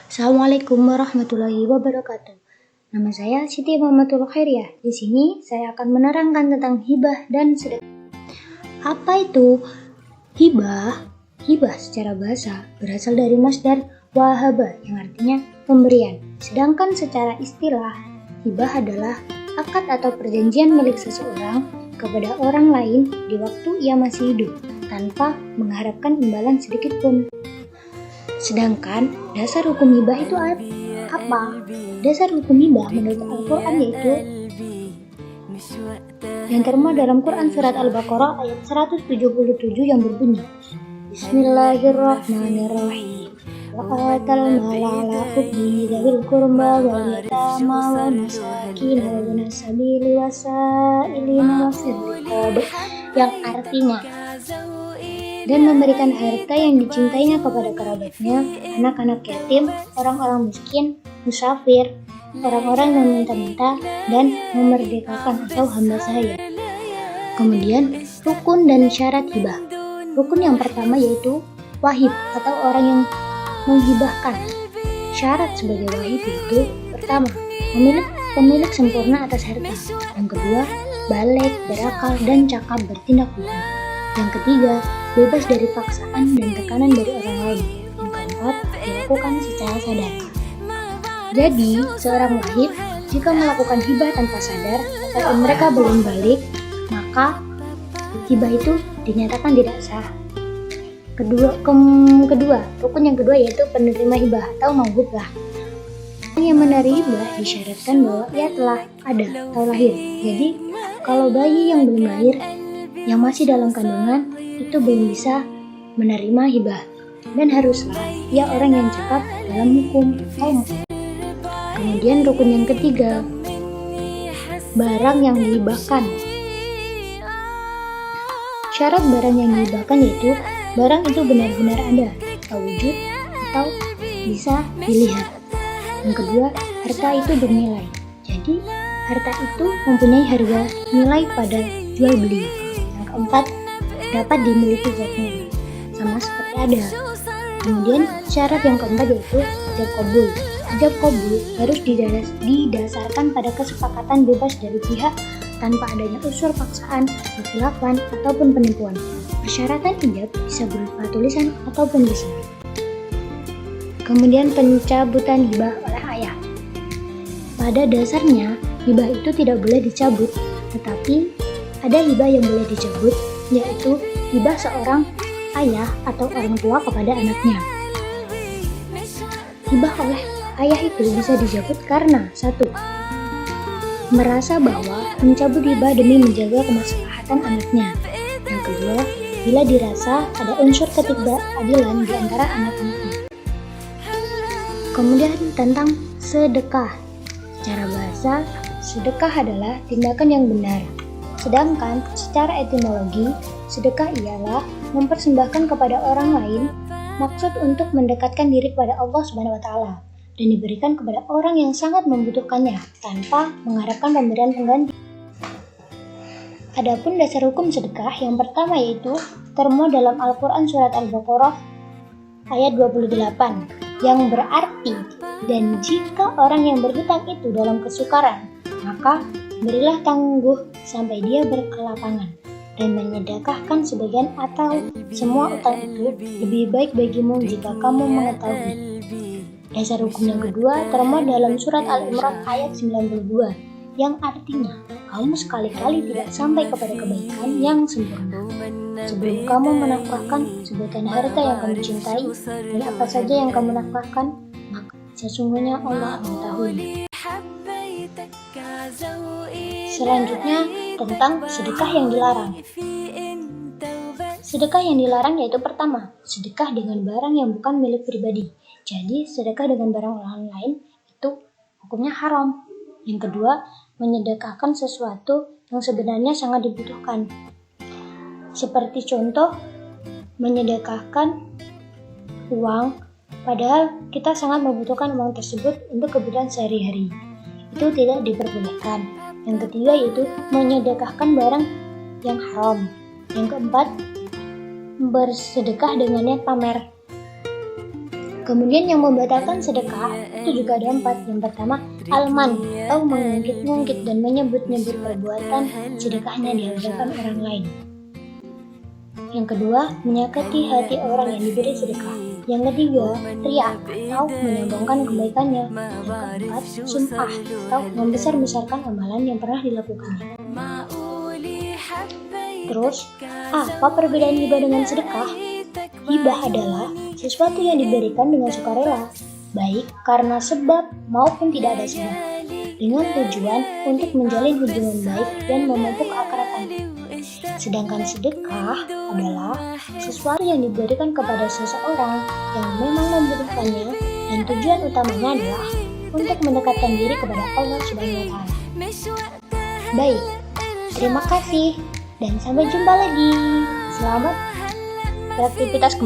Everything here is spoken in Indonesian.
Assalamualaikum warahmatullahi wabarakatuh. Nama saya Siti Muhammadul Khairiyah. Di sini saya akan menerangkan tentang hibah dan sedekah. Apa itu hibah? Hibah secara bahasa berasal dari masdar wahaba yang artinya pemberian. Sedangkan secara istilah, hibah adalah akad atau perjanjian milik seseorang kepada orang lain di waktu ia masih hidup tanpa mengharapkan imbalan sedikit pun. Sedangkan dasar hukum hibah itu apa? Dasar hukum hibah menurut Al-Quran yaitu yang termuat dalam Quran surat Al-Baqarah ayat 177 yang berbunyi Bismillahirrahmanirrahim wa atal mala ala hubbihi dzawil qurba wal yatama wal masakin wa ibnas sabili wasailina wafir riqab, yang artinya dan memberikan harta yang dicintainya kepada kerabatnya, anak-anak yatim, orang-orang miskin, musafir, orang-orang yang minta-minta, dan memerdekakan atau hamba sahaya. Kemudian, rukun dan syarat hibah. Rukun yang pertama yaitu wahib atau orang yang menghibahkan. Syarat sebagai wahib yaitu pertama, pemilik sempurna atas harta. Yang kedua, balik, berakal, dan cakap bertindak hukum. Yang ketiga, bebas dari paksaan dan tekanan dari orang lain. Yang keempat, dilakukan secara sadar. Jadi, seorang wahib jika melakukan hibah tanpa sadar atau mereka belum balik, maka hibah itu dinyatakan tidak sah. Rukun yang kedua yaitu penerima hibah atau mauhubah. Orang yang menerima hibah disyaratkan bahwa ia telah ada atau lahir. Jadi, kalau bayi yang belum lahir yang masih dalam kandungan itu belum bisa menerima hibah dan haruslah ia orang yang cakap dalam hukum. Kemudian rukun yang ketiga, barang yang dihibahkan. Syarat barang yang dihibahkan yaitu barang itu benar-benar ada atau wujud atau bisa dilihat. Yang kedua, harta itu bernilai. Jadi harta itu mempunyai harga nilai pada jual beli. Keempat, dapat dimiliki zatnya, sama seperti ada. Kemudian syarat yang keempat yaitu ijab qabul. Ijab qabul harus didasarkan pada kesepakatan bebas dari pihak tanpa adanya unsur paksaan, kekhilafan, ataupun penipuan. Persyaratan ijab bisa berupa tulisan ataupun lisan. Kemudian pencabutan hibah oleh ayah. Pada dasarnya hibah itu tidak boleh dicabut, tetapi ada hibah yang boleh dicabut, yaitu hibah seorang ayah atau orang tua kepada anaknya. Hibah oleh ayah itu bisa dicabut karena satu, merasa bahwa mencabut hibah demi menjaga kemaslahatan anaknya. Yang kedua, bila dirasa ada unsur ketidakadilan di antara anak-anaknya. Kemudian tentang sedekah. Secara bahasa, sedekah adalah tindakan yang benar. Sedangkan secara etimologi, sedekah ialah mempersembahkan kepada orang lain, maksud untuk mendekatkan diri kepada Allah Subhanahu wa taala dan diberikan kepada orang yang sangat membutuhkannya tanpa mengharapkan pemberian pengganti. Adapun dasar hukum sedekah yang pertama yaitu termuat dalam Al-Qur'an surat Al-Baqarah ayat 28 yang berarti, dan jika orang yang berhutang itu dalam kesukaran, maka berilah tangguh sampai dia berkelapangan dan menyedekahkan sebagian atau semua utang itu lebih baik bagimu jika kamu mengetahui. Dasar hukum yang kedua termuat dalam surat Al-Imran ayat 92 yang artinya kamu sekali-kali tidak sampai kepada kebaikan yang sempurna sebelum kamu menafkahkan sebagian harta yang kamu cintai, dan apa saja yang kamu nafkahkan maka sesungguhnya Allah mengetahui. Selanjutnya tentang sedekah yang dilarang. Sedekah yang dilarang yaitu pertama, sedekah dengan barang yang bukan milik pribadi. Jadi sedekah dengan barang orang lain itu hukumnya haram. Yang kedua, menyedekahkan sesuatu yang sebenarnya sangat dibutuhkan. Seperti contoh, menyedekahkan uang padahal kita sangat membutuhkan uang tersebut untuk kebutuhan sehari-hari. Itu tidak diperbolehkan. Yang ketiga yaitu menyedekahkan barang yang haram. Yang keempat, bersedekah dengan niat pamer. Kemudian yang membatalkan sedekah itu juga ada 4. Yang pertama, alman, atau mengungkit-ungkit dan menyebut-nyebut perbuatan sedekahnya di hadapan orang lain. Yang kedua, menyakiti hati orang yang diberi sedekah. Yang ketiga, riya atau menyombongkan kebaikannya. Yang keempat, sum'ah atau membesar-besarkan amalan yang pernah dilakukannya. Terus, apa perbedaan hibah dengan sedekah? Hibah adalah sesuatu yang diberikan dengan sukarela, baik karena sebab maupun tidak ada sebab, dengan tujuan untuk menjalin hubungan baik dan memupuk keakraban. Sedangkan sedekah adalah sesuatu yang diberikan kepada seseorang yang memang membutuhkannya dan tujuan utamanya adalah untuk mendekatkan diri kepada Allah Subhanahu wa Ta'ala. Baik, terima kasih dan sampai jumpa lagi. Selamat beraktivitas kembali.